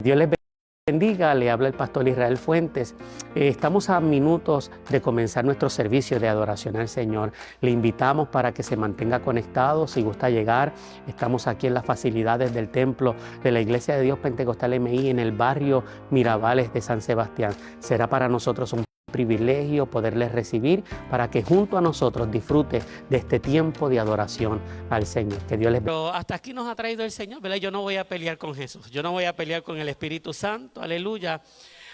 Dios les bendiga, le habla el pastor Israel Fuentes. Estamos a minutos de comenzar nuestro servicio de adoración al Señor. Le invitamos para que se mantenga conectado. Si gusta llegar, estamos aquí en las facilidades del templo de la Iglesia de Dios Pentecostal MI en el barrio Mirabales de San Sebastián. Será para nosotros un privilegio poderles recibir para que junto a nosotros disfrute de este tiempo de adoración al Señor. Que Dios les bendiga. Pero hasta aquí nos ha traído el Señor, ¿verdad? Yo no voy a pelear con Jesús, yo no voy a pelear con el Espíritu Santo, aleluya.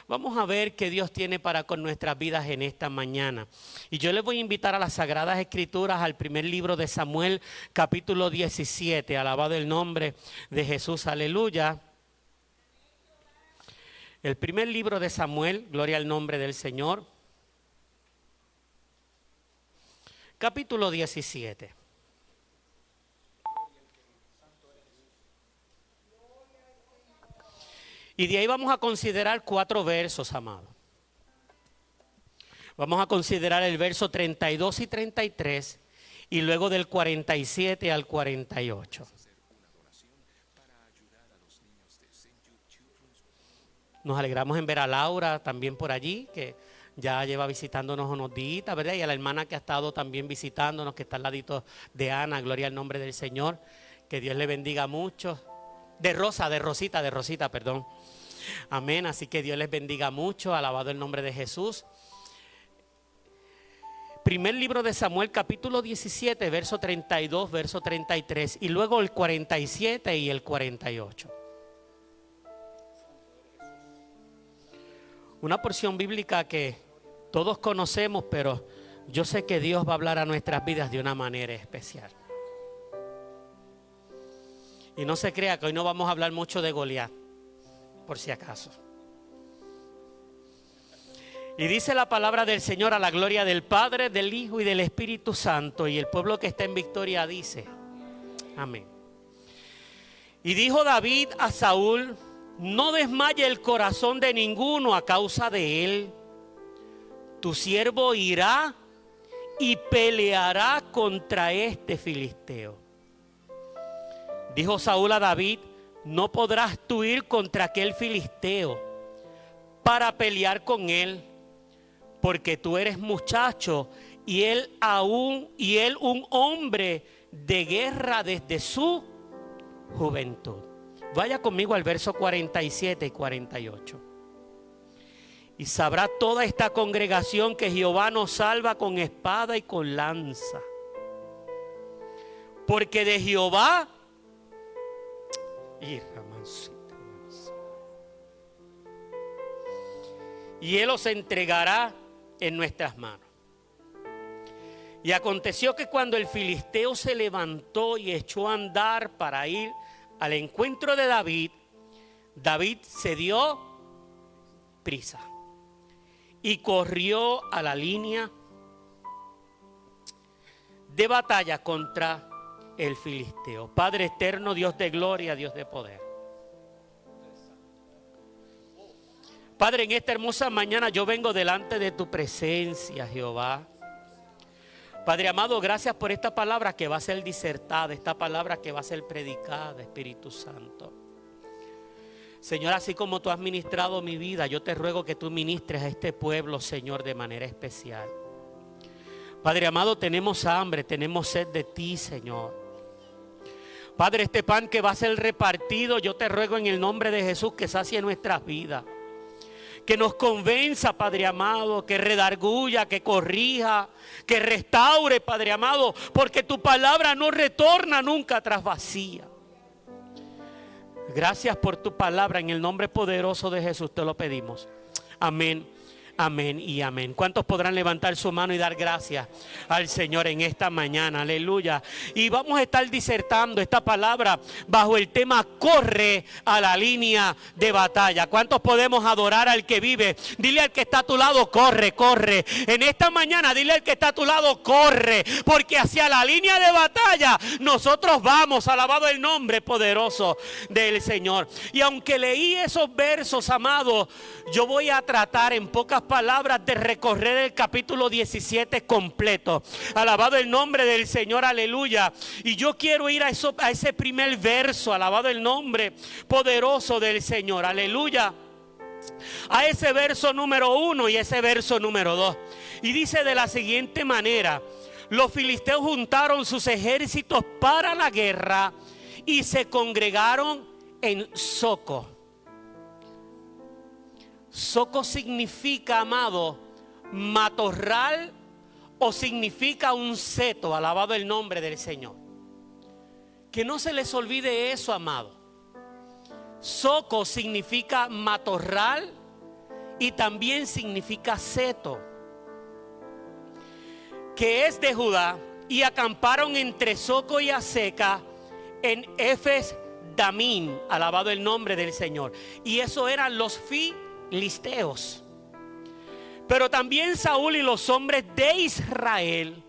Vamos a ver qué Dios tiene para con nuestras vidas en esta mañana. Y yo les voy a invitar a las Sagradas Escrituras, al primer libro de Samuel, capítulo 17, alabado el nombre de Jesús, aleluya. El primer libro de Samuel, gloria al nombre del Señor, capítulo 17. Y de ahí vamos a considerar 4 versos, amados. Vamos a considerar el verso 32 y 33 y luego del 47 al 48. Nos alegramos en ver a Laura también por allí, que ya lleva visitándonos unos días, ¿verdad? Y a la hermana que ha estado también visitándonos, que está al ladito de Ana, gloria al nombre del Señor. Que Dios le bendiga mucho. De Rosita, perdón. Amén, así que Dios les bendiga mucho, alabado el nombre de Jesús. Primer libro de Samuel, capítulo 17, verso 32, verso 33, y luego el 47 y el 48. Una porción bíblica que todos conocemos, pero yo sé que Dios va a hablar a nuestras vidas de una manera especial. Y no se crea que hoy no vamos a hablar mucho de Goliat, por si acaso. Y dice la palabra del Señor a la gloria del Padre, del Hijo y del Espíritu Santo. Y el pueblo que está en victoria dice, amén. Y dijo David a Saúl: no desmaye el corazón de ninguno a causa de él. Tu siervo irá y peleará contra este filisteo. Dijo Saúl a David: no podrás tú ir contra aquel filisteo para pelear con él, porque tú eres muchacho y él un hombre de guerra desde su juventud. Vaya conmigo al verso 47 y 48. Y sabrá toda esta congregación que Jehová nos salva con espada y con lanza, porque de Jehová y él os entregará en nuestras manos. Y aconteció que cuando el filisteo se levantó y echó a andar para ir al encuentro de David, David se dio prisa y corrió a la línea de batalla contra el filisteo. Padre eterno, Dios de gloria, Dios de poder. Padre, en esta hermosa mañana yo vengo delante de tu presencia, Jehová. Padre amado, gracias por esta palabra que va a ser disertada, esta palabra que va a ser predicada, Espíritu Santo. Señor, así como tú has ministrado mi vida, yo te ruego que tú ministres a este pueblo, Señor, de manera especial. Padre amado, tenemos hambre, tenemos sed de ti, Señor. Padre, este pan que va a ser repartido, yo te ruego en el nombre de Jesús que sacie nuestras vidas. Que nos convenza, Padre amado, que redarguya, que corrija, que restaure, Padre amado, porque tu palabra no retorna nunca atrás vacía. Gracias por tu palabra, en el nombre poderoso de Jesús te lo pedimos. Amén. Amén y amén. ¿Cuántos podrán levantar su mano y dar gracias al Señor en esta mañana? Aleluya. Y vamos a estar disertando esta palabra bajo el tema corre a la línea de batalla. ¿Cuántos podemos adorar al que vive? Dile al que está a tu lado, corre, corre. En esta mañana dile al que está a tu lado, corre. Porque hacia la línea de batalla nosotros vamos, alabado el nombre poderoso del Señor. Y aunque leí esos versos, amados, yo voy a tratar en pocas palabras de recorrer el capítulo 17 completo. Alabado el nombre del Señor, aleluya. Y yo quiero ir a ese primer verso, alabado el nombre poderoso del Señor, aleluya. A ese verso número 1 y ese verso número 2. Y dice de la siguiente manera: los filisteos juntaron sus ejércitos para la guerra y se congregaron en Soco. Soco significa, amado, matorral, o significa un seto. Alabado el nombre del Señor. Que no se les olvide eso, amado. Soco significa matorral y también significa seto, que es de Judá, y acamparon entre Soco y Azeca en Efes Damín. Alabado el nombre del Señor. Y eso eran los filisteos. Pero también Saúl y los hombres de Israel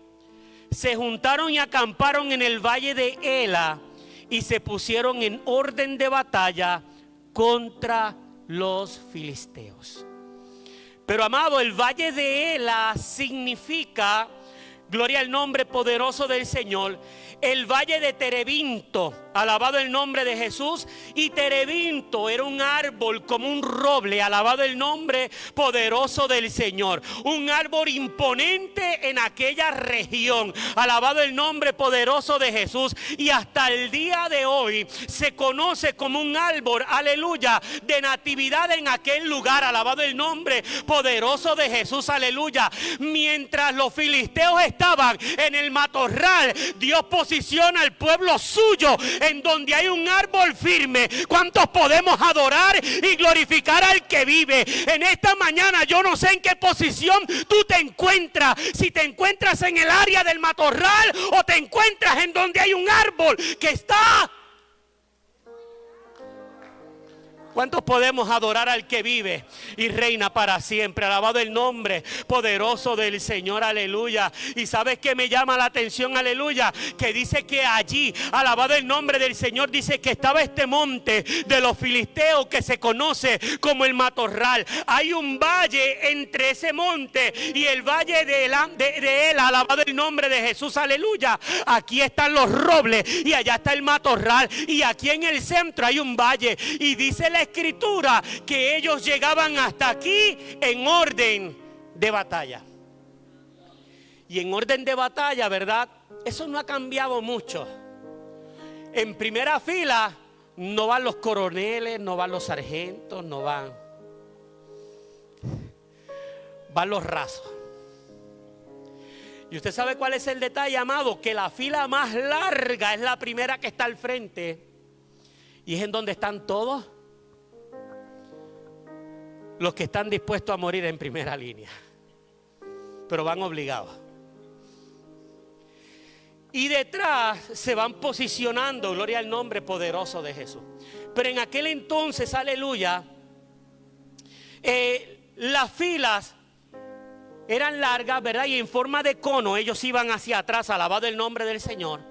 se juntaron y acamparon en el valle de Ela y se pusieron en orden de batalla contra los filisteos. Pero, amado, el valle de Ela significa, gloria al nombre poderoso del Señor, el valle de Terebinto. Alabado el nombre de Jesús. Y Terebinto era un árbol como un roble. Alabado el nombre poderoso del Señor. Un árbol imponente en aquella región. Alabado el nombre poderoso de Jesús. Y hasta el día de hoy se conoce como un árbol, aleluya, de natividad en aquel lugar. Alabado el nombre poderoso de Jesús, aleluya. Mientras los filisteos estaban en el matorral, Dios posiciona al pueblo suyo en donde hay un árbol firme. ¿Cuántos podemos adorar y glorificar al que vive? En esta mañana yo no sé en qué posición tú te encuentras. Si te encuentras en el área del matorral o te encuentras en donde hay un árbol que está. ¿Cuántos podemos adorar al que vive y reina para siempre? Alabado el nombre poderoso del Señor, aleluya. Y ¿sabes qué me llama la atención? Aleluya, que dice que allí, alabado el nombre del Señor, dice que estaba este monte de los filisteos que se conoce como el matorral. Hay un valle entre ese monte y el valle de él, alabado el nombre de Jesús, aleluya. Aquí están los robles y allá está el matorral, y aquí en el centro hay un valle. Y dice la Escritura que ellos llegaban hasta aquí en orden de batalla. Y en orden de batalla, ¿verdad? Eso no ha cambiado mucho. En primera fila no van los coroneles, no van los sargentos, no van los rasos. Y usted sabe cuál es el detalle, amado, que la fila más larga es la primera que está al frente. Y es en donde están todos los que están dispuestos a morir en primera línea, pero van obligados. Y detrás se van posicionando, gloria al nombre poderoso de Jesús. Pero en aquel entonces, aleluya, las filas eran largas, ¿verdad? Y en forma de cono ellos iban hacia atrás, alabado el nombre del Señor.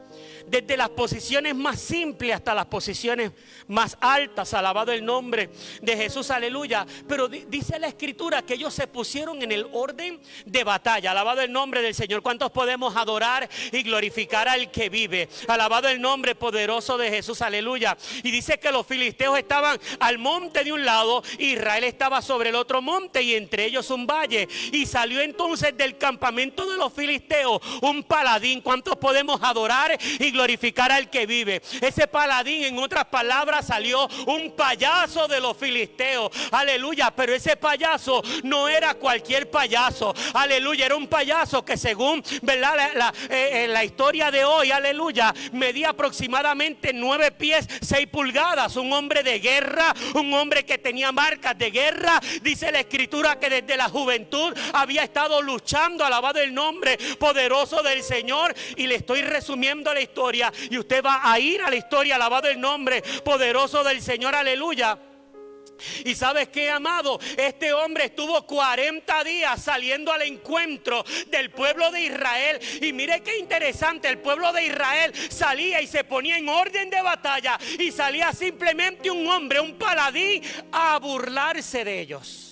Desde las posiciones más simples hasta las posiciones más altas, alabado el nombre de Jesús, aleluya. Pero dice la Escritura que ellos se pusieron en el orden de batalla, alabado el nombre del Señor. ¿Cuántos podemos adorar y glorificar al que vive? Alabado el nombre poderoso de Jesús, aleluya. Y dice que los filisteos estaban al monte de un lado, Israel estaba sobre el otro monte, y entre ellos un valle. Y salió entonces del campamento de los filisteos un paladín. ¿Cuántos podemos adorar y glorificar al que vive? Ese paladín, en otras palabras, salió un payaso de los filisteos, aleluya. Pero ese payaso no era cualquier payaso, aleluya. Era un payaso que, según, ¿verdad?, la historia de hoy, aleluya, medía aproximadamente 9 pies 6 pulgadas. Un hombre de guerra, un hombre que tenía marcas de guerra. Dice la Escritura que desde la juventud había estado luchando, alabado el nombre poderoso del Señor. Y le estoy resumiendo la historia, y usted va a ir a la historia, alabado el nombre poderoso del Señor, aleluya. Y ¿sabes qué, amado? Este hombre estuvo 40 días saliendo al encuentro del pueblo de Israel. Y mire qué interesante, el pueblo de Israel salía y se ponía en orden de batalla, y salía simplemente un hombre, un paladín, a burlarse de ellos.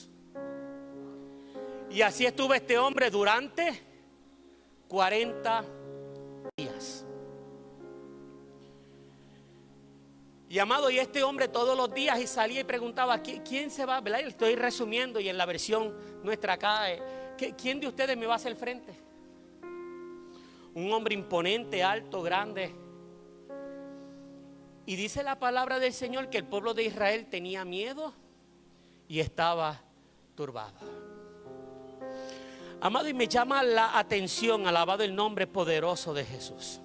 Y así estuvo este hombre durante 40 días. Y amado, y este hombre todos los días y salía y preguntaba: ¿quién se va? ¿Verdad? Estoy resumiendo, y en la versión nuestra acá, ¿quién de ustedes me va a hacer frente? Un hombre imponente, alto, grande. Y dice la palabra del Señor que el pueblo de Israel tenía miedo y estaba turbado. Amado, y me llama la atención, alabado el nombre poderoso de Jesús.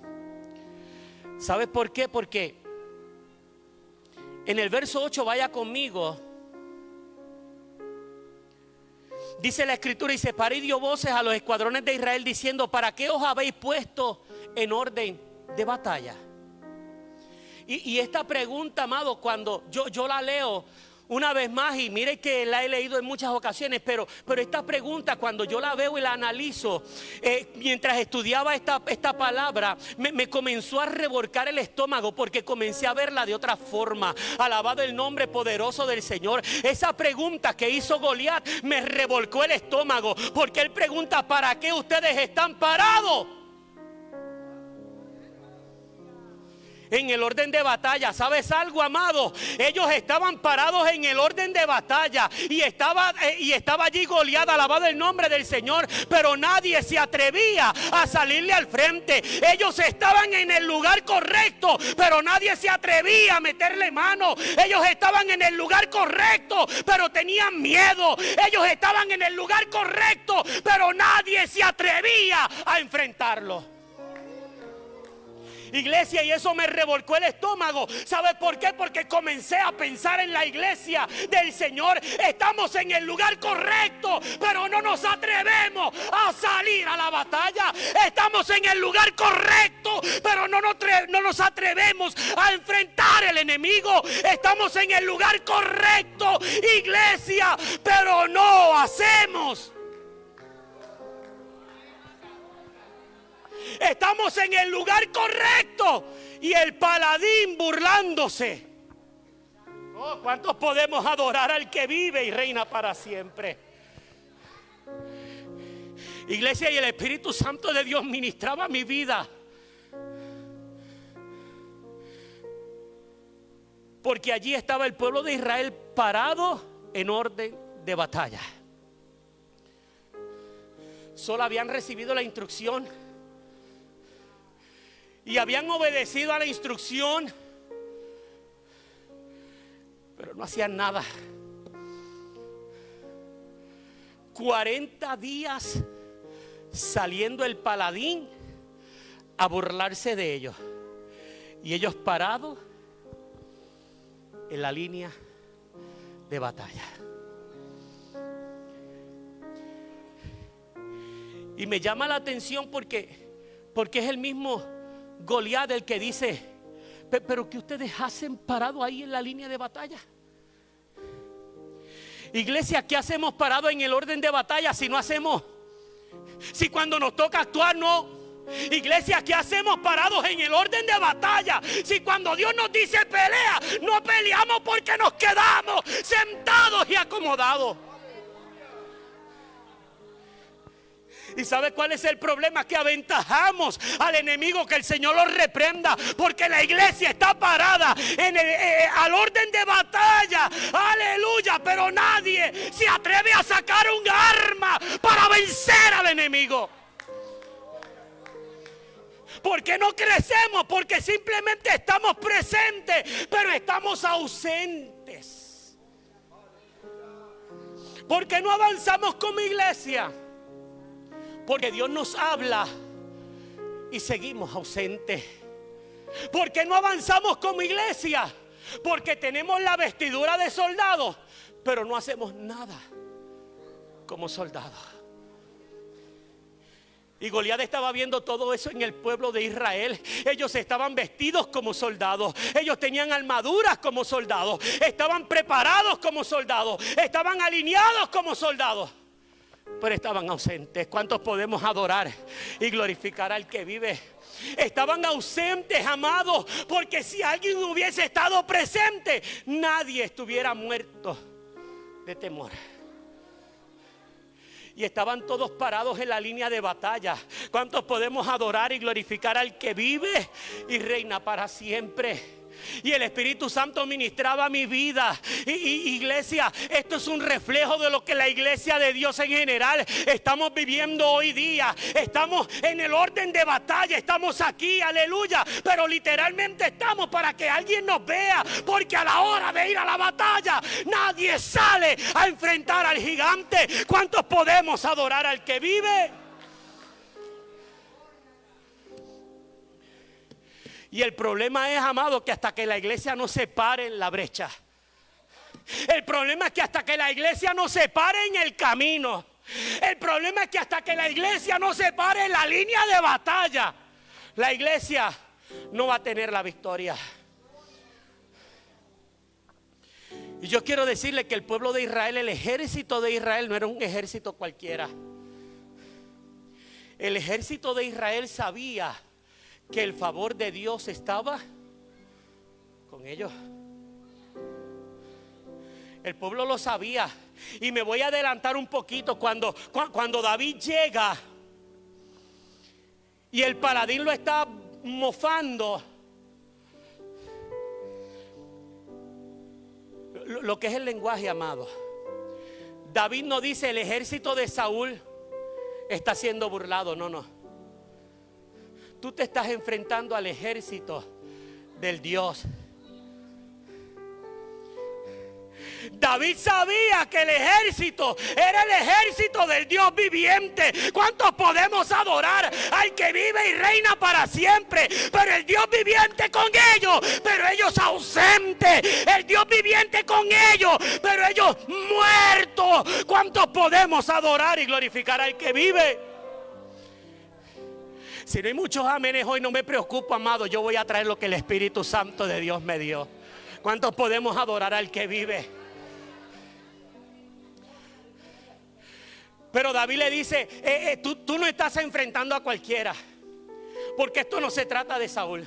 ¿Sabes por qué? Porque en el verso 8, vaya conmigo, dice la escritura: y separó y dio voces a los escuadrones de Israel diciendo: ¿para qué os habéis puesto en orden de batalla? Y esta pregunta, amado, cuando yo la leo una vez más, y mire que la he leído en muchas ocasiones, pero esta pregunta, cuando yo la veo y la analizo, mientras estudiaba esta palabra, me comenzó a revolcar el estómago, porque comencé a verla de otra forma. Alabado el nombre poderoso del Señor. Esa pregunta que hizo Goliat me revolcó el estómago, porque él pregunta: ¿para qué ustedes están parados en el orden de batalla? ¿Sabes algo, amado? Ellos estaban parados en el orden de batalla, y estaba allí Goliat, alabado el nombre del Señor, pero nadie se atrevía a salirle al frente. Ellos estaban en el lugar correcto, pero nadie se atrevía a meterle mano. Ellos estaban en el lugar correcto, pero tenían miedo. Ellos estaban en el lugar correcto, pero nadie se atrevía a enfrentarlo. Iglesia, y eso me revolcó el estómago. ¿Sabe por qué? Porque comencé a pensar en la iglesia del Señor. Estamos en el lugar correcto, pero no nos atrevemos a salir a la batalla. Estamos en el lugar correcto, pero no nos atrevemos a enfrentar al enemigo. Estamos en el lugar correcto, iglesia, pero no hacemos. Estamos en el lugar correcto y el paladín burlándose. Oh, ¿cuántos podemos adorar al que vive y reina para siempre? Iglesia, y el Espíritu Santo de Dios ministraba mi vida, porque allí estaba el pueblo de Israel parado en orden de batalla. Solo habían recibido la instrucción y habían obedecido a la instrucción, pero no hacían nada. 40 días saliendo el paladín a burlarse de ellos, y ellos parados en la línea de batalla. Y me llama la atención porque es el mismo Goliat el que dice: pero ¿qué ustedes hacen parado ahí en la línea de batalla? Iglesia, ¿qué hacemos parado en el orden de batalla si no hacemos? Si cuando nos toca actuar no. Iglesia, ¿qué hacemos parados en el orden de batalla si cuando Dios nos dice pelea, no peleamos porque nos quedamos sentados y acomodados? ¿Y sabe cuál es el problema? Que aventajamos al enemigo. Que el Señor lo reprenda, porque la iglesia está parada en al orden de batalla. Aleluya. Pero nadie se atreve a sacar un arma para vencer al enemigo. ¿Por qué no crecemos? Porque simplemente estamos presentes, pero estamos ausentes. ¿Por qué no avanzamos como iglesia? Porque Dios nos habla y seguimos ausentes. ¿Por qué no avanzamos como iglesia? Porque tenemos la vestidura de soldados, pero no hacemos nada como soldados. Y Goliat estaba viendo todo eso en el pueblo de Israel. Ellos estaban vestidos como soldados. Ellos tenían armaduras como soldados. Estaban preparados como soldados. Estaban alineados como soldados. Pero estaban ausentes. ¿Cuántos podemos adorar y glorificar al que vive? Estaban ausentes, amados, porque si alguien hubiese estado presente, nadie estuviera muerto de temor. y estaban todos parados en la línea de batalla. ¿Cuántos podemos adorar y glorificar al que vive y reina para siempre? Y el Espíritu Santo ministraba mi vida. Iglesia, esto es un reflejo de lo que la iglesia de Dios en general estamos viviendo hoy día. Estamos en el orden de batalla, estamos aquí, aleluya. Pero literalmente estamos para que alguien nos vea, porque a la hora de ir a la batalla nadie sale a enfrentar al gigante. ¿Cuántos podemos adorar al que vive? Y el problema es, amado, que hasta que la iglesia no se pare en la brecha. El problema es que hasta que la iglesia no se pare en el camino. El problema es que hasta que la iglesia no se pare en la línea de batalla, la iglesia no va a tener la victoria. Y yo quiero decirle que el pueblo de Israel, el ejército de Israel, no era un ejército cualquiera. El ejército de Israel sabía que el favor de Dios estaba con ellos. El pueblo lo sabía. Y me voy a adelantar un poquito. Cuando David llega y el paladín lo está mofando, lo que es el lenguaje, amado, David no dice el ejército de Saúl está siendo burlado. No. Tú te estás enfrentando al ejército del Dios. David sabía que el ejército era el ejército del Dios viviente. ¿Cuántos podemos adorar al que vive y reina para siempre? Pero el Dios viviente con ellos, pero ellos ausentes. El Dios viviente con ellos, pero ellos muertos. ¿Cuántos podemos adorar y glorificar al que vive? Si no hay muchos amenes hoy, no me preocupo, amado. Yo voy a traer lo que el Espíritu Santo de Dios me dio. ¿Cuántos podemos adorar al que vive? Pero David le dice, tú no estás enfrentando a cualquiera, porque esto no se trata de Saúl.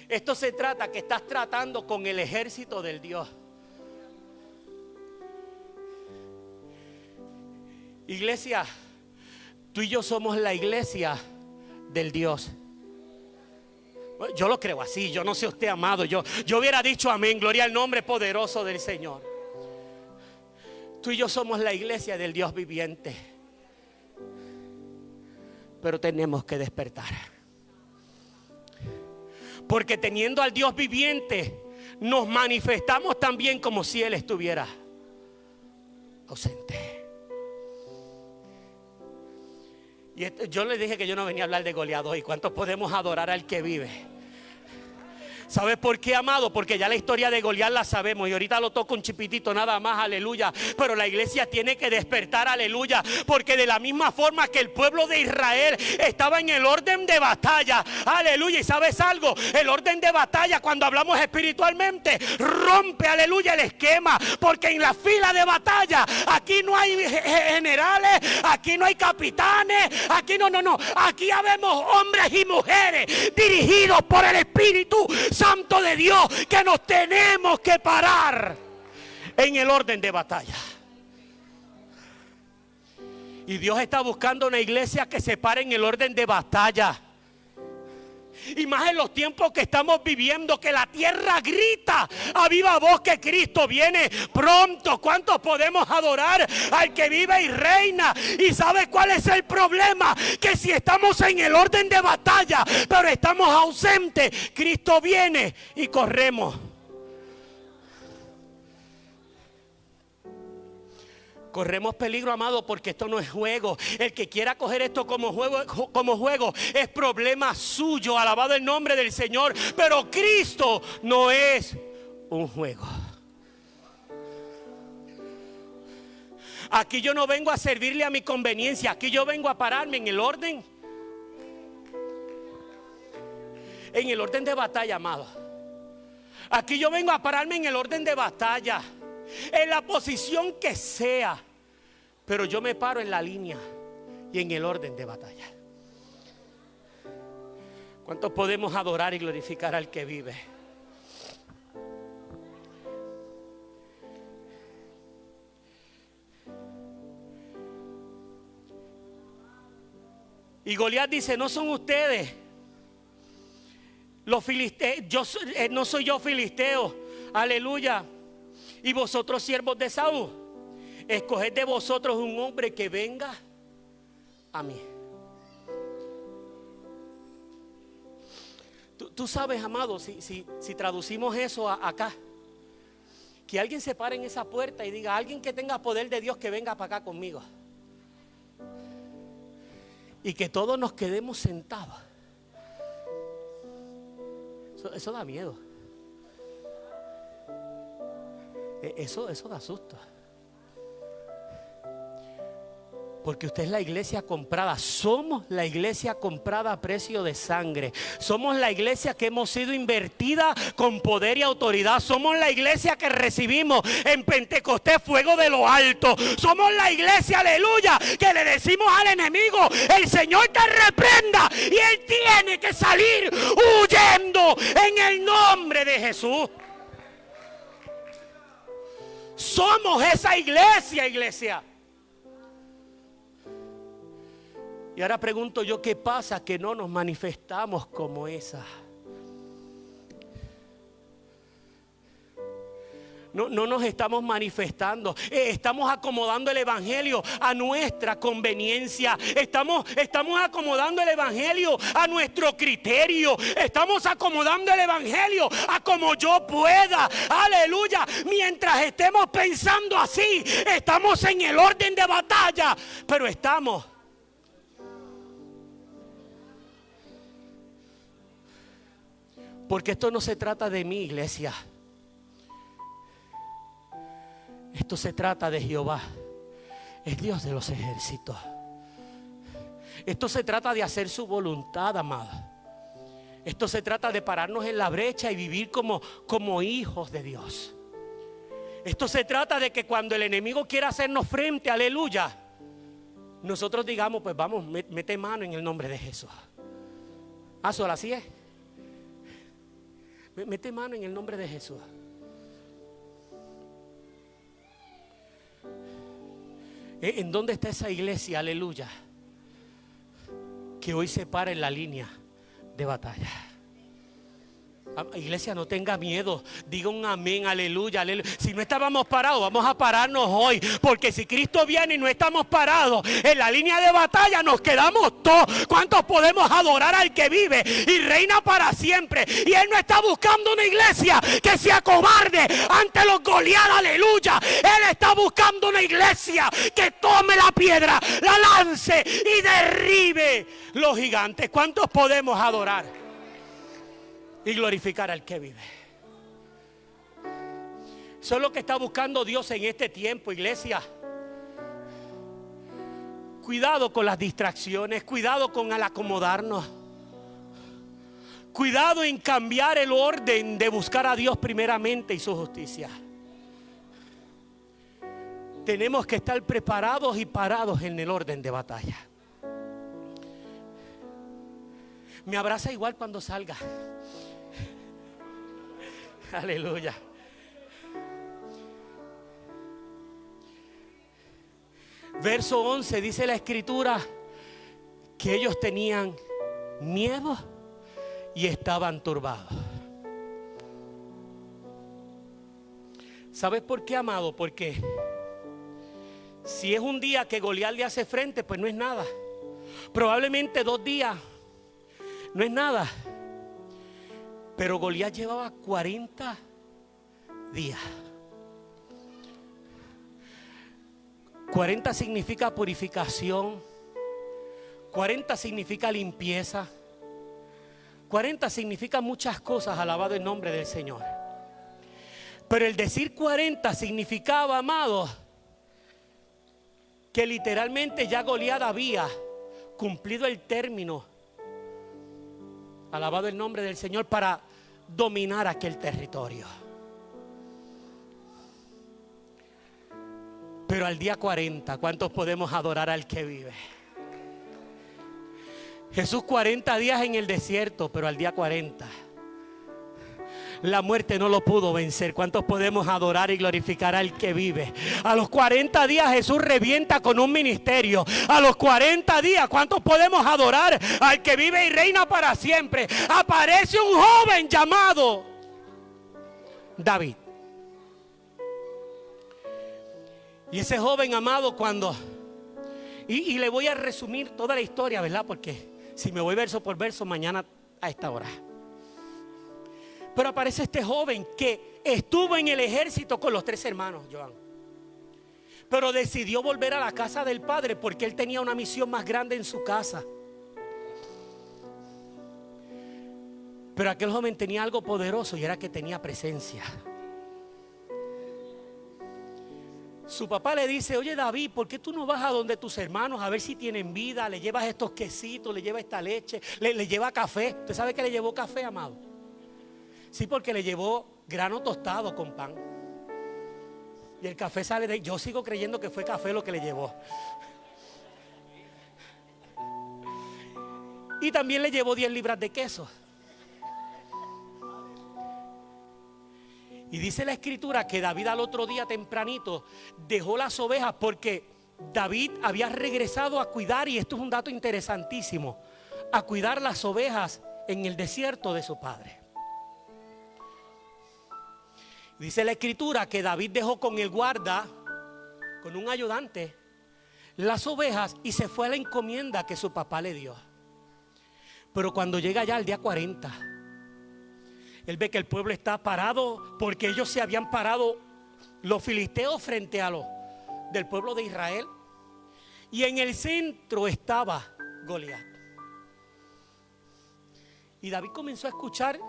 Esto se trata que estás tratando con el ejército del Dios. Iglesia, tú y yo somos la iglesia del Dios. Yo lo creo así. Yo no sé usted, amado. Yo hubiera dicho amén. Gloria al nombre poderoso del Señor. Tú y yo somos la iglesia del Dios viviente. Pero tenemos que despertar. Porque teniendo al Dios viviente, nos manifestamos también como si Él estuviera ausente. Y yo les dije que yo no venía a hablar de Goliat hoy. ¿Cuántos podemos adorar al que vive? ¿Sabes por qué, amado? Porque ya la historia de Goliat la sabemos. Y ahorita lo toco un chipitito nada más, aleluya. Pero la iglesia tiene que despertar, aleluya. Porque de la misma forma que el pueblo de Israel estaba en el orden de batalla, aleluya. Y ¿sabes algo? El orden de batalla, cuando hablamos espiritualmente, rompe, aleluya, el esquema. Porque en la fila de batalla, aquí no hay generales, aquí no hay capitanes, aquí no. Aquí habemos hombres y mujeres dirigidos por el Espíritu Santo de Dios, que nos tenemos que parar en el orden de batalla. Y Dios está buscando una iglesia que se pare en el orden de batalla. Y más en los tiempos que estamos viviendo, que la tierra grita a viva voz que Cristo viene pronto. ¿Cuántos podemos adorar al que vive y reina? ¿Y sabe cuál es el problema? Que si estamos en el orden de batalla, pero estamos ausentes, Cristo viene y corremos. Corremos peligro, amado, porque esto no es juego. El que quiera coger esto como juego es problema suyo. Alabado el nombre del Señor. Pero Cristo no es un juego. Aquí yo no vengo a servirle a mi conveniencia. Aquí yo vengo a pararme en el orden. En el orden de batalla, amado. Aquí yo vengo a pararme en el orden de batalla. En la posición que sea, pero yo me paro en la línea y en el orden de batalla. ¿Cuántos podemos adorar y glorificar al que vive? Y Goliat dice, no son ustedes los filisteos, no soy yo filisteo, aleluya. Y vosotros siervos de Saúl, escoged de vosotros un hombre que venga a mí. Tú sabes, amado, si traducimos eso acá, que alguien se pare en esa puerta y diga, alguien que tenga poder de Dios que venga para acá conmigo. Y que todos nos quedemos sentados. Eso da miedo. Eso da susto. Porque usted es la iglesia comprada. Somos la iglesia comprada a precio de sangre. Somos la iglesia que hemos sido invertida con poder y autoridad. Somos la iglesia que recibimos en Pentecostés fuego de lo alto. Somos la iglesia, aleluya, que le decimos al enemigo, el Señor te reprenda y él tiene que salir huyendo en el nombre de Jesús. Somos esa iglesia, iglesia. Y ahora pregunto yo, ¿qué pasa que no nos manifestamos como esa? No nos estamos manifestando. Estamos acomodando el evangelio a nuestra conveniencia. Estamos acomodando el evangelio a nuestro criterio. Estamos acomodando el evangelio a como yo pueda. Aleluya. Mientras estemos pensando así, estamos en el orden de batalla. Pero estamos. Porque esto no se trata de mi iglesia. Esto se trata de Jehová, el Dios de los ejércitos. Esto se trata de hacer su voluntad, amado. Esto se trata de pararnos en la brecha y vivir como hijos de Dios. Esto se trata de que cuando el enemigo quiera hacernos frente, aleluya, nosotros digamos, pues vamos, mete mano en el nombre de Jesús. Solo así es. Mete mano en el nombre de Jesús. ¿En dónde está esa iglesia, aleluya, que hoy se para en la línea de batalla? Iglesia, no tenga miedo. Diga un amén, aleluya, aleluya. Si no estábamos parados, vamos a pararnos hoy. Porque si Cristo viene y no estamos parados en la línea de batalla, nos quedamos todos. ¿Cuántos podemos adorar al que vive y reina para siempre? Y Él no está buscando una iglesia que se acobarde ante los Goliat, aleluya. Él está buscando una iglesia que tome la piedra, la lance y derribe los gigantes. ¿Cuántos podemos adorar y glorificar al que vive? Eso es lo que está buscando Dios en este tiempo, iglesia. Cuidado con las distracciones, cuidado con el acomodarnos, cuidado en cambiar el orden de buscar a Dios primeramente y su justicia. Tenemos que estar preparados y parados en el orden de batalla. Me abraza igual cuando salga. Aleluya. Verso 11 dice la escritura que ellos tenían miedo y estaban turbados. ¿Sabes por qué, amado? Porque si es un día que Goliat le hace frente, pues no es nada. Probablemente 2 días no es nada. Pero Goliat llevaba 40 días. 40 significa purificación. 40 significa limpieza. 40 significa muchas cosas, alabado el nombre del Señor. Pero el decir 40 significaba, amado, que literalmente ya Goliat había cumplido el término, alabado el nombre del Señor, para dominar aquel territorio. Pero al día 40, ¿cuántos podemos adorar al que vive? Jesús 40 días en el desierto, pero al día 40 La muerte no lo pudo vencer. ¿Cuántos podemos adorar y glorificar al que vive? A los 40 días Jesús revienta con un ministerio. A los 40 días, ¿cuántos podemos adorar al que vive y reina para siempre? Aparece un joven llamado David. Y ese joven, amado, cuando... Y le voy a resumir toda la historia, ¿verdad? Porque si me voy verso por verso, mañana a esta hora. Pero aparece este joven que estuvo en el ejército con los 3 hermanos, Joan. Pero decidió volver a la casa del padre porque él tenía una misión más grande en su casa. Pero aquel joven tenía algo poderoso y era que tenía presencia. Su papá le dice: oye, David, ¿por qué tú no vas a donde tus hermanos a ver si tienen vida? Le llevas estos quesitos, le llevas esta leche, le lleva café. ¿Usted sabe que le llevó café, amado? Sí, porque le llevó grano tostado con pan. Y el café sale de... Yo sigo creyendo que fue café lo que le llevó. Y también le llevó 10 libras de queso. Y dice la escritura que David al otro día tempranito dejó las ovejas porque David había regresado a cuidar, y esto es un dato interesantísimo, a cuidar las ovejas en el desierto de su padre. Dice la escritura que David dejó con el guarda, con un ayudante, las ovejas y se fue a la encomienda que su papá le dio. Pero cuando llega ya al día 40, él ve que el pueblo está parado porque ellos se habían parado, los filisteos, frente a los del pueblo de Israel. Y en el centro estaba Goliat. Y David comenzó a escuchar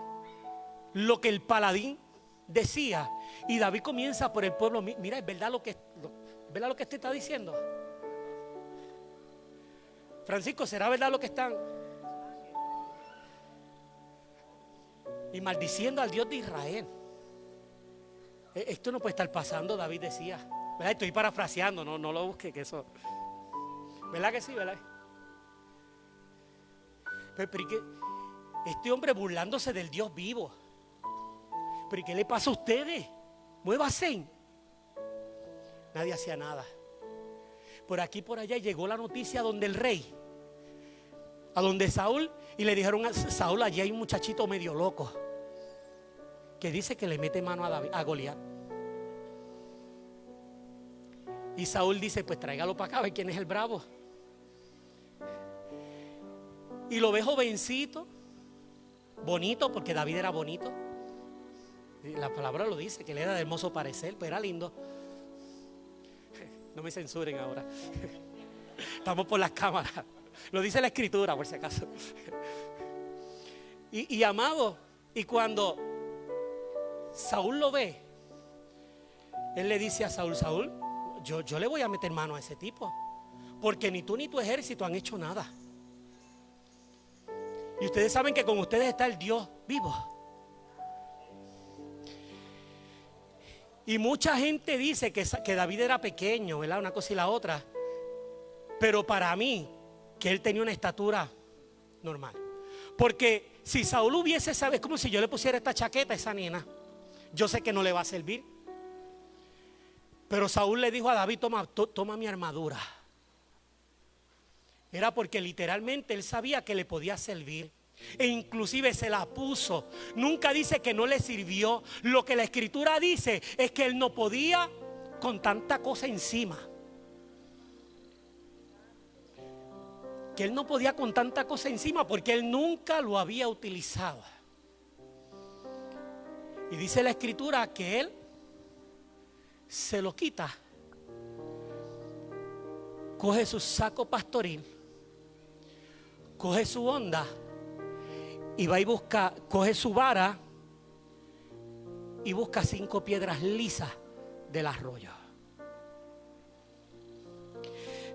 lo que el paladín decía. Y David comienza por el pueblo. Mira, ¿es verdad lo que este está diciendo? Francisco, ¿será verdad lo que están? Y maldiciendo al Dios de Israel. Esto no puede estar pasando, David decía. ¿Verdad? Estoy parafraseando, no lo busque, que eso. ¿Verdad que sí? ¿Verdad? Pero ¿qué? Este hombre burlándose del Dios vivo. ¿Pero qué le pasa a ustedes? Muévase. Nadie hacía nada. Por aquí por allá llegó la noticia donde el rey, a donde Saúl, y le dijeron a Saúl: allí hay un muchachito medio loco que dice que le mete mano a Goliat. Y Saúl dice: pues tráigalo para acá, a ver quién es el bravo. Y lo ve jovencito, bonito, porque David era bonito. La palabra lo dice, que él era de hermoso parecer, pero era lindo. No me censuren ahora. Estamos por las cámaras. Lo dice la escritura, por si acaso. Y amado, y cuando Saúl lo ve, él le dice a Saúl: Saúl, yo le voy a meter mano a ese tipo, porque ni tú ni tu ejército han hecho nada. Y ustedes saben que con ustedes está el Dios vivo. Y mucha gente dice que David era pequeño, ¿verdad? Una cosa y la otra. Pero para mí, que él tenía una estatura normal. Porque si Saúl hubiese sabido, es como si yo le pusiera esta chaqueta a esa nena. Yo sé que no le va a servir. Pero Saúl le dijo a David: toma mi armadura. Era porque literalmente él sabía que le podía servir. E inclusive se la puso. Nunca dice que no le sirvió. Lo que la escritura dice es que él no podía con tanta cosa encima. Que él no podía con tanta cosa encima porque él nunca lo había utilizado. Y dice la escritura que él se lo quita, coge su saco pastoril, coge su honda y va y busca, coge su vara y busca 5 piedras lisas del arroyo.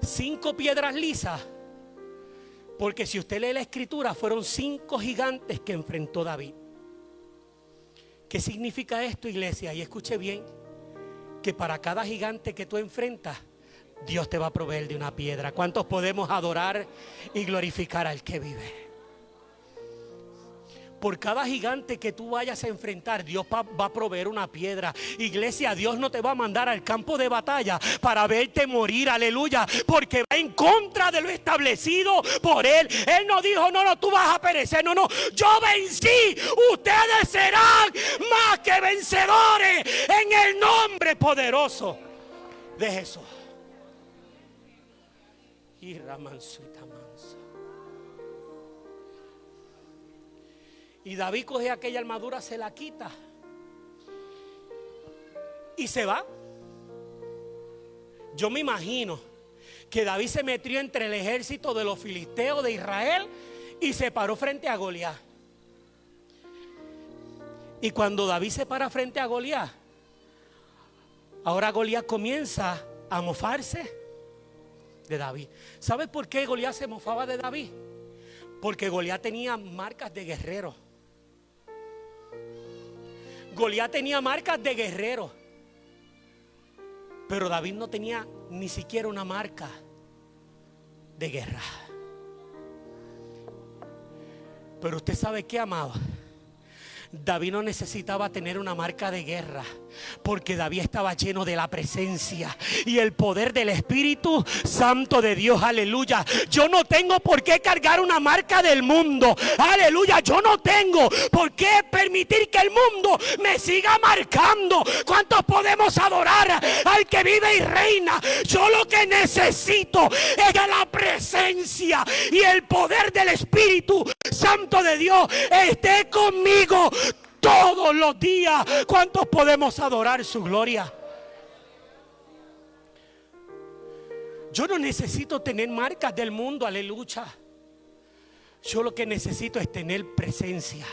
5 piedras lisas, porque si usted lee la escritura, fueron 5 gigantes que enfrentó David. ¿Qué significa esto, iglesia? Y escuche bien, que para cada gigante que tú enfrentas, Dios te va a proveer de una piedra. ¿Cuántos podemos adorar y glorificar al que vive? Por cada gigante que tú vayas a enfrentar, Dios va a proveer una piedra. Iglesia, Dios no te va a mandar al campo de batalla para verte morir, aleluya, porque va en contra de lo establecido por Él. Él no dijo, no, tú vas a perecer, no, yo vencí, ustedes serán más que vencedores en el nombre poderoso de Jesús. Y Ramansuita mansa. Y David coge aquella armadura, se la quita y se va. Yo me imagino que David se metió entre el ejército de los filisteos de Israel y se paró frente a Goliat. Y cuando David se para frente a Goliat, ahora Goliat comienza a mofarse de David. ¿Sabes por qué Goliat se mofaba de David? Porque Goliat tenía marcas de guerrero. Goliat tenía marcas de guerrero, pero David no tenía ni siquiera una marca de guerra. Pero usted sabe qué, amado, David no necesitaba tener una marca de guerra, porque David estaba lleno de la presencia y el poder del Espíritu Santo de Dios, aleluya. Yo no tengo por qué cargar una marca del mundo, aleluya. Yo no tengo por qué permitir que el mundo me siga marcando. ¿Cuántos podemos adorar al que vive y reina? Yo lo que necesito es que la presencia y el poder del Espíritu Santo de Dios esté conmigo todos los días. ¿Cuántos podemos adorar su gloria? Yo no necesito tener marcas del mundo, aleluya. Yo lo que necesito es tener presencia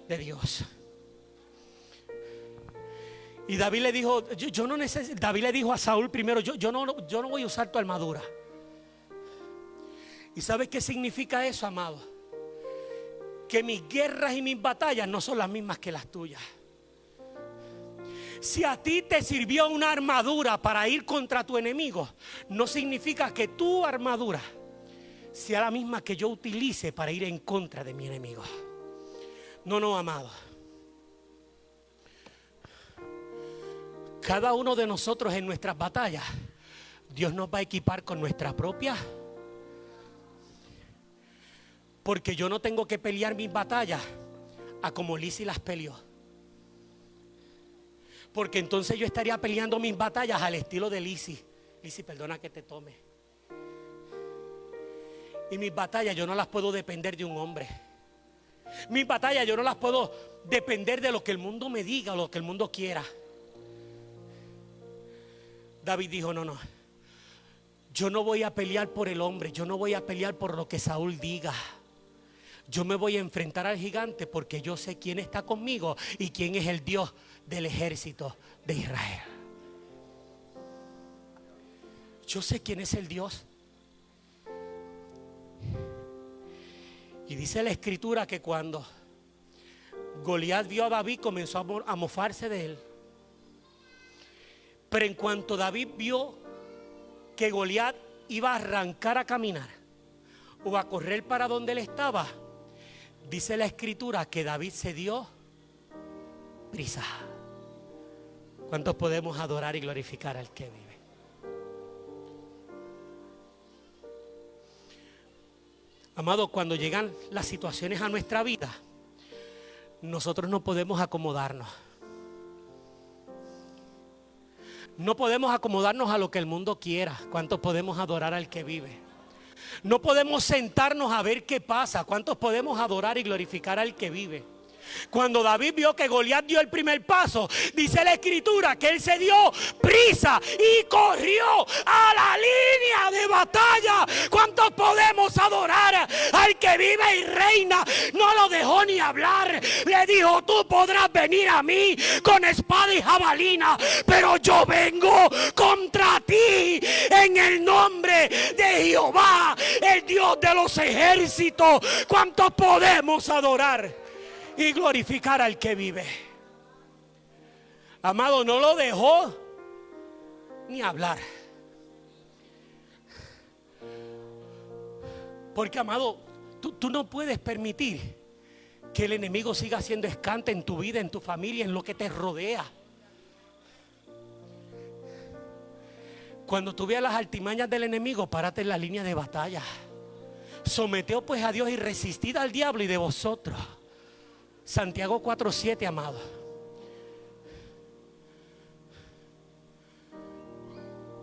de Dios. Y David le dijo, David le dijo a Saúl primero, yo no voy a usar tu armadura. ¿Y sabes qué significa eso, amado? Que mis guerras y mis batallas no son las mismas que las tuyas. Si a ti te sirvió una armadura para ir contra tu enemigo, no significa que tu armadura sea la misma que yo utilice para ir en contra de mi enemigo. No, amado. Cada uno de nosotros en nuestras batallas, Dios nos va a equipar con nuestra propia. Porque yo no tengo que pelear mis batallas a como Lizzy las peleó. Porque entonces yo estaría peleando mis batallas al estilo de Lizzy. Lizzy, perdona que te tome. Y mis batallas yo no las puedo depender de un hombre. Mis batallas yo no las puedo depender de lo que el mundo me diga o lo que el mundo quiera. David dijo, no. Yo no voy a pelear por el hombre. Yo no voy a pelear por lo que Saúl diga. Yo me voy a enfrentar al gigante porque yo sé quién está conmigo y quién es el Dios del ejército de Israel. Yo sé quién es el Dios. Y dice la escritura que cuando Goliat vio a David, comenzó a mofarse de él. Pero en cuanto David vio que Goliat iba a arrancar a caminar o a correr para donde él estaba, dice la escritura que David se dio prisa. ¿Cuántos podemos adorar y glorificar al que vive? Amado, cuando llegan las situaciones a nuestra vida, nosotros no podemos acomodarnos. No podemos acomodarnos a lo que el mundo quiera. ¿Cuántos podemos adorar al que vive? No podemos sentarnos a ver qué pasa. ¿Cuántos podemos adorar y glorificar al que vive? Cuando David vio que Goliat dio el primer paso, dice la escritura que él se dio prisa y corrió a la línea de batalla. ¿Cuántos podemos adorar al que vive y reina? No lo dejó ni hablar. Le dijo, tú podrás venir a mí con espada y jabalina, pero yo vengo contra ti en el nombre de Jehová, el Dios de los ejércitos. ¿Cuántos podemos adorar y glorificar al que vive? Amado, no lo dejó ni hablar. Porque, amado, tú no puedes permitir Que el enemigo siga haciendo escante en tu vida, en tu familia, en lo que te rodea. Cuando tú veas las artimañas del enemigo, párate en la línea de batalla. Someteos pues a Dios y resistid al diablo y de vosotros. Santiago 4:7, amado.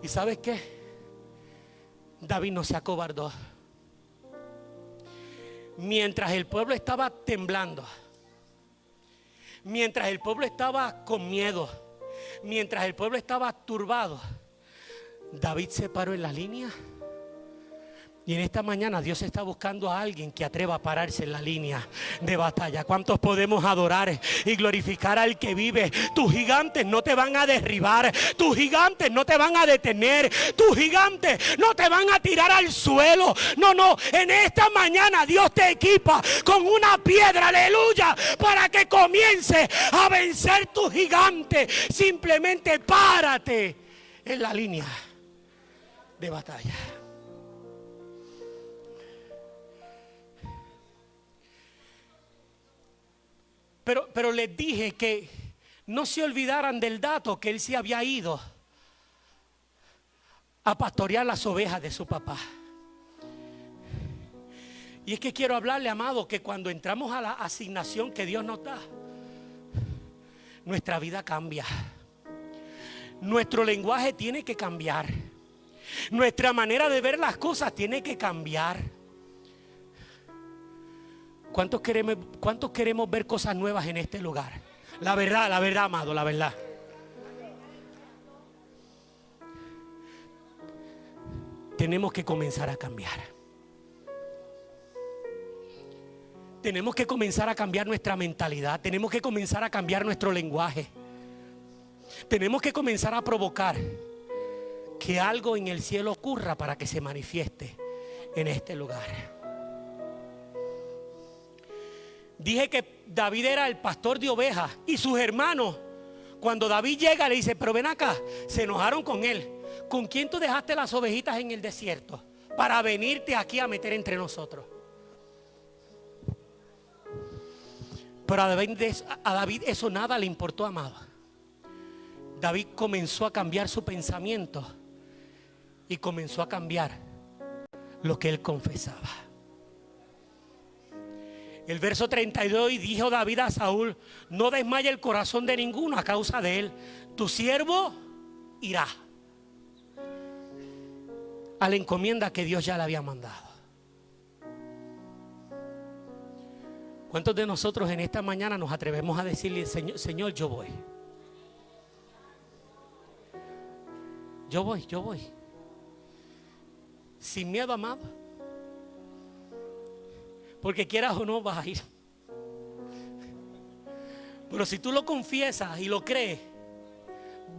¿Y sabes qué? David no se acobardó. Mientras el pueblo estaba temblando, mientras el pueblo estaba con miedo, mientras el pueblo estaba turbado, David se paró en la línea. Y en esta mañana Dios está buscando a alguien que atreva a pararse en la línea de batalla. ¿Cuántos podemos adorar y glorificar al que vive? Tus gigantes no te van a derribar, tus gigantes no te van a detener, tus gigantes no te van a tirar al suelo. No, no, en esta mañana Dios te equipa con una piedra, aleluya, para que comience a vencer tus gigantes. Simplemente párate en la línea de batalla. Pero les dije que no se olvidaran del dato que él se había ido a pastorear las ovejas de su papá. Y es que quiero hablarle, amado, que cuando entramos a la asignación que Dios nos da, nuestra vida cambia. Nuestro lenguaje tiene que cambiar. Nuestra manera de ver las cosas tiene que cambiar. ¿Cuántos queremos ver cosas nuevas en este lugar? La verdad, amado, la verdad. Tenemos que comenzar a cambiar. Tenemos que comenzar a cambiar nuestra mentalidad. Tenemos que comenzar a cambiar nuestro lenguaje. Tenemos que comenzar a provocar que algo en el cielo ocurra para que se manifieste en este lugar. Dije que David era el pastor de ovejas y sus hermanos, cuando David llega, le dice: pero ven acá, se enojaron con él. ¿Con quién tú dejaste las ovejitas en el desierto para venirte aquí a meter entre nosotros? Pero a David eso nada le importó, amado. David comenzó a cambiar su pensamiento y comenzó a cambiar lo que él confesaba. El verso 32: y dijo David a Saúl: no desmaye el corazón de ninguno a causa de él. Tu siervo irá a la encomienda que Dios ya le había mandado. ¿Cuántos de nosotros en esta mañana nos atrevemos a decirle: Señor, yo voy? Yo voy. Sin miedo, amado. Porque quieras o no, vas a ir. Pero si tú lo confiesas y lo crees,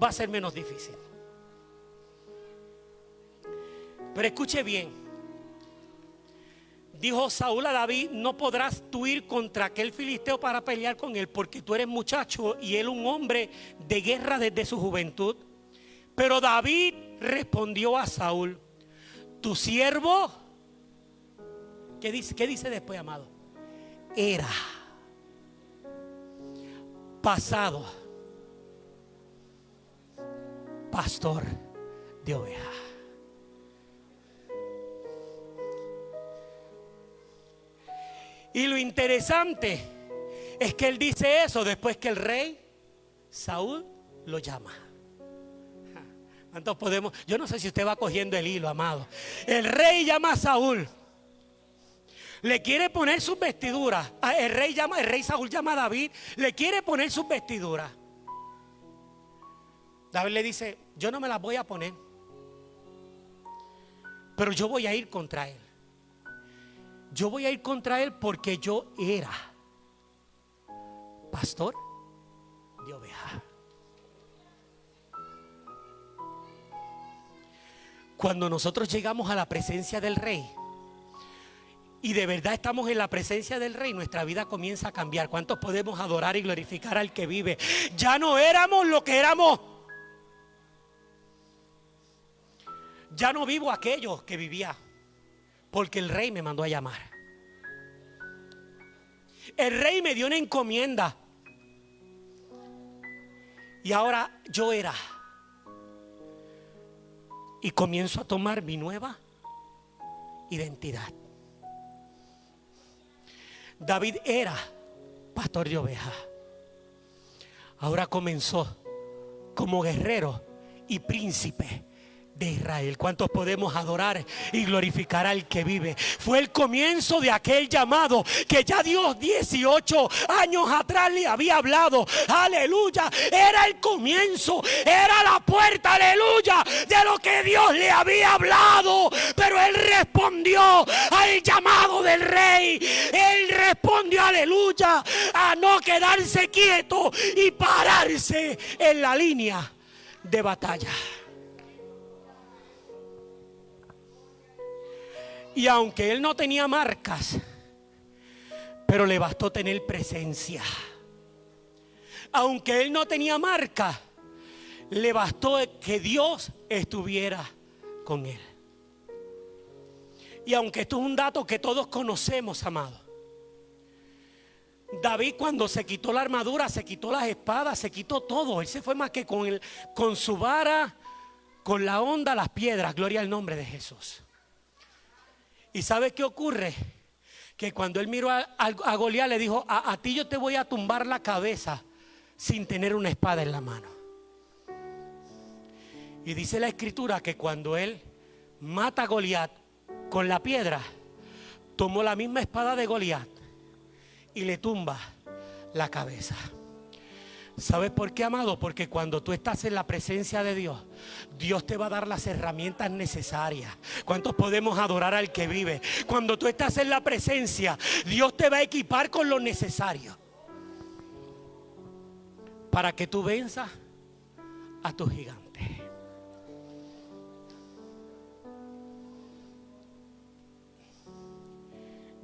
va a ser menos difícil. Pero escuche bien. Dijo Saúl a David: no podrás tú ir contra aquel filisteo para pelear con él, porque tú eres muchacho y él un hombre de guerra desde su juventud. Pero David respondió a Saúl: tu siervo, ¿qué dice después, amado? Era pasado pastor de ovejas. Y lo interesante es que él dice eso después que el rey Saúl lo llama. ¿Cuántos podemos? Yo no sé si usted va cogiendo el hilo, amado. El rey llama a Saúl. Le quiere poner sus vestiduras. El rey Saúl llama a David. Le quiere poner sus vestiduras. David le dice: yo no me las voy a poner, pero yo voy a ir contra él. Yo voy a ir contra él porque yo era pastor de ovejas. Cuando nosotros llegamos a la presencia del rey y de verdad estamos en la presencia del rey, nuestra vida comienza a cambiar. ¿Cuántos podemos adorar y glorificar al que vive? Ya no éramos lo que éramos. Ya no vivo aquello que vivía, porque el rey me mandó a llamar. El rey me dio una encomienda. Y ahora yo era. Y comienzo a tomar mi nueva identidad. David era pastor de ovejas. Ahora comenzó como guerrero y príncipe de Israel. ¿Cuántos podemos adorar y glorificar al que vive? Fue el comienzo de aquel llamado que ya Dios 18 años atrás le había hablado. Aleluya. Era el comienzo, era la puerta, aleluya, de lo que Dios le había hablado. Pero él respondió al llamado del rey. Él respondió, aleluya, a no quedarse quieto y pararse en la línea de batalla. Y aunque él no tenía marcas, pero le bastó tener presencia. Aunque él no tenía marca, le bastó que Dios estuviera con él. Y aunque esto es un dato que todos conocemos, amado, David, cuando se quitó la armadura, se quitó las espadas, se quitó todo. Él se fue más que con su vara, con la honda, las piedras. Gloria al nombre de Jesús. ¿Y sabe qué ocurre? Que cuando él miró a Goliat, le dijo: a ti yo te voy a tumbar la cabeza sin tener una espada en la mano. Y dice la escritura que cuando él mata a Goliat con la piedra, tomó la misma espada de Goliat y le tumba la cabeza. ¿Sabes por qué, amado? Porque cuando tú estás en la presencia de Dios, Dios te va a dar las herramientas necesarias. ¿Cuántos podemos adorar al que vive? Cuando tú estás en la presencia, Dios te va a equipar con lo necesario para que tú venzas a tus gigantes.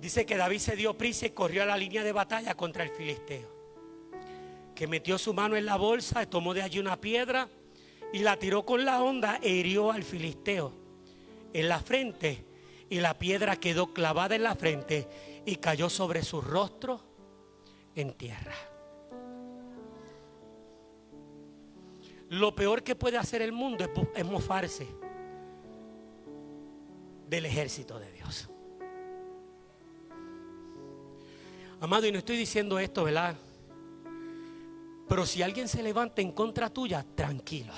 Dice que David se dio prisa y corrió a la línea de batalla contra el filisteo, que metió su mano en la bolsa, tomó de allí una piedra y la tiró con la honda e hirió al filisteo en la frente, y la piedra quedó clavada en la frente y cayó sobre su rostro en tierra. Lo peor que puede hacer el mundo es mofarse del ejército de Dios. Amado, y no estoy diciendo esto, ¿verdad? Pero si alguien se levanta en contra tuya, tranquilo.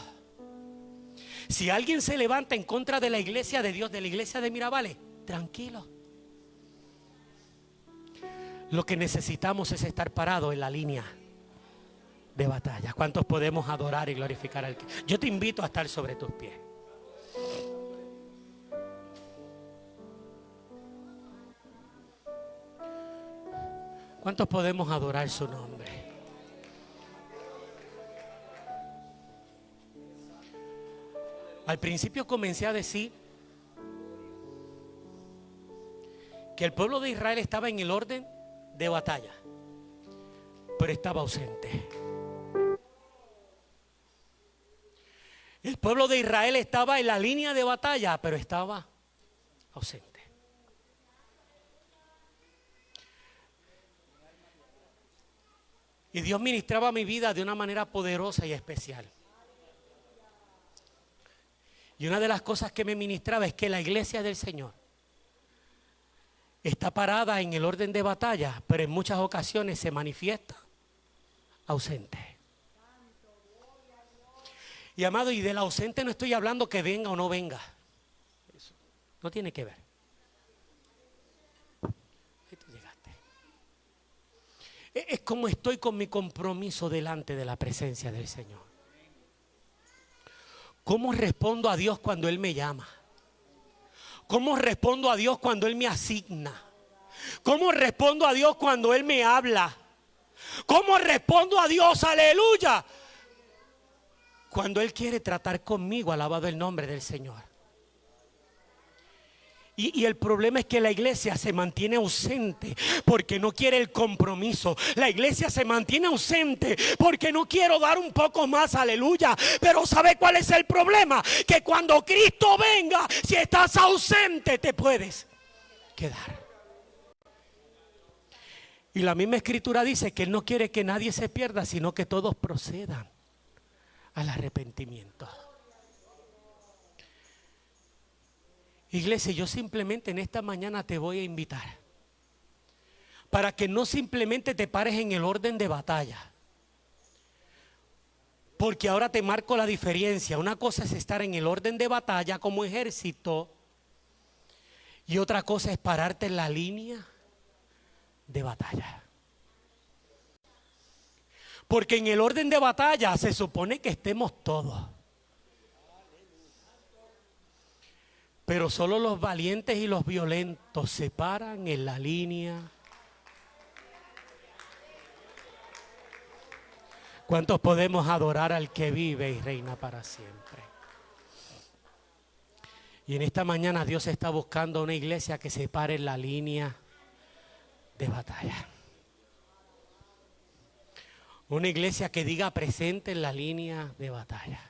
Si alguien se levanta en contra de la iglesia de Dios, de la iglesia de Mirabales, tranquilo. Lo que necesitamos es estar parados en la línea de batalla. ¿Cuántos podemos adorar y glorificar al que? Yo te invito a estar sobre tus pies. ¿Cuántos podemos adorar su nombre? Al principio comencé a decir que el pueblo de Israel estaba en el orden de batalla, pero estaba ausente. El pueblo de Israel estaba en la línea de batalla, pero estaba ausente. Y Dios ministraba mi vida de una manera poderosa y especial. Y una de las cosas que me ministraba es que la iglesia del Señor está parada en el orden de batalla, pero en muchas ocasiones se manifiesta ausente. Y amado, y del ausente no estoy hablando que venga o no venga. Eso no tiene que ver. Ahí tú llegaste. Es como estoy con mi compromiso delante de la presencia del Señor. ¿Cómo respondo a Dios cuando Él me llama? ¿Cómo respondo a Dios cuando Él me asigna? ¿Cómo respondo a Dios cuando Él me habla? ¿Cómo respondo a Dios, aleluya, cuando Él quiere tratar conmigo? Alabado el nombre del Señor. Y el problema es que la iglesia se mantiene ausente porque no quiere el compromiso. La iglesia se mantiene ausente porque no quiero dar un poco más, aleluya. Pero ¿sabe cuál es el problema? Que cuando Cristo venga, si estás ausente, te puedes quedar. Y la misma escritura dice que Él no quiere que nadie se pierda, sino que todos procedan al arrepentimiento. Iglesia, yo simplemente en esta mañana te voy a invitar para que no simplemente te pares en el orden de batalla. Porque ahora te marco la diferencia. Una cosa es estar en el orden de batalla como ejército y otra cosa es pararte en la línea de batalla. Porque en el orden de batalla se supone que estemos todos. Pero solo los valientes y los violentos se paran en la línea. ¿Cuántos podemos adorar al que vive y reina para siempre? Y en esta mañana Dios está buscando una iglesia que se pare en la línea de batalla. Una iglesia que diga presente en la línea de batalla.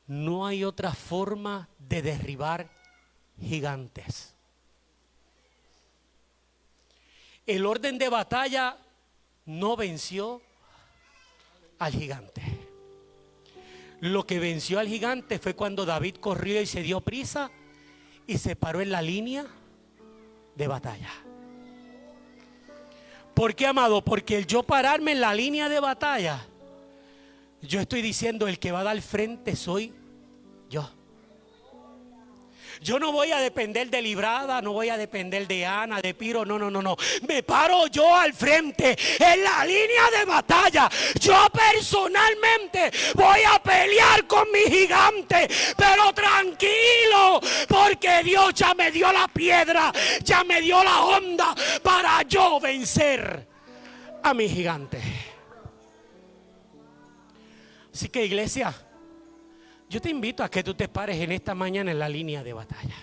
No hay otra forma de derribar gigantes. El orden de batalla no venció al gigante. Lo que venció al gigante fue cuando David corrió y se dio prisa y se paró en la línea de batalla. ¿Por qué, amado? Porque el yo pararme en la línea de batalla, yo estoy diciendo el que va a dar frente soy yo. Yo no voy a depender de Librada, no voy a depender de Ana, de Piro, no. Me paro yo al frente, en la línea de batalla. Yo personalmente voy a pelear con mi gigante, pero tranquilo, porque Dios ya me dio la piedra, ya me dio la onda para yo vencer a mi gigante. Así que, iglesia, yo te invito a que tú te pares en esta mañana en la línea de batalla.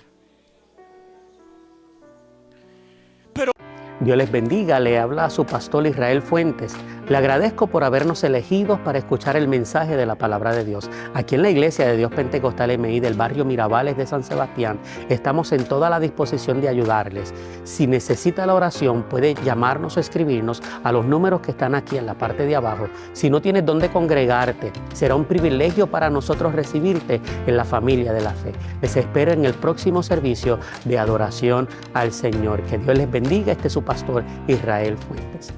Dios les bendiga, le habla a su pastor Israel Fuentes. Le agradezco por habernos elegidos para escuchar el mensaje de la palabra de Dios. Aquí en la Iglesia de Dios Pentecostal MI del barrio Mirabales de San Sebastián, estamos en toda la disposición de ayudarles. Si necesita la oración, puede llamarnos o escribirnos a los números que están aquí en la parte de abajo. Si no tienes dónde congregarte, será un privilegio para nosotros recibirte en la familia de la fe. Les espero en el próximo servicio de adoración al Señor. Que Dios les bendiga. Este es su pastor Israel Fuentes.